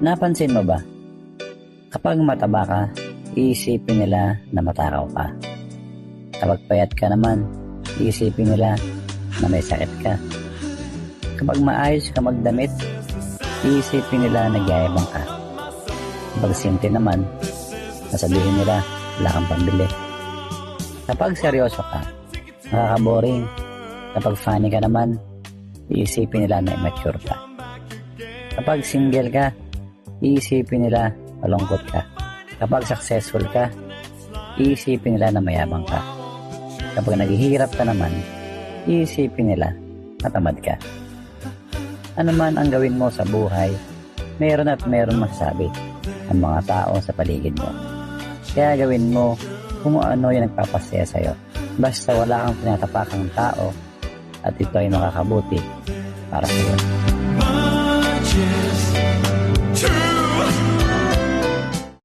Napansin mo ba? Kapag mataba ka, iisipin nila na matakaw ka. Kapag payat ka naman, iisipin nila na may sakit ka. Kapag maayos ka magdamit, iisipin nila na nagyayabang ka. Kapag simple naman, sasabihin nila wala kang pambili. Kapag seryoso ka, nakaka-boring. Kapag funny ka naman, iisipin nila na immature ka. Kapag single ka, iisipin nila malungkot ka. Kapag successful ka, iisipin nila na mayabang ka. Kapag naghihirap ka naman, iisipin nila matamad ka. Ano man ang gawin mo sa buhay, meron at meron masasabi ang mga tao sa paligid mo. Kaya gawin mo kung ano yung nagpapasaya sa'yo. Basta wala kang tinatapakang tao at ito ay makakabuti para sa'yo.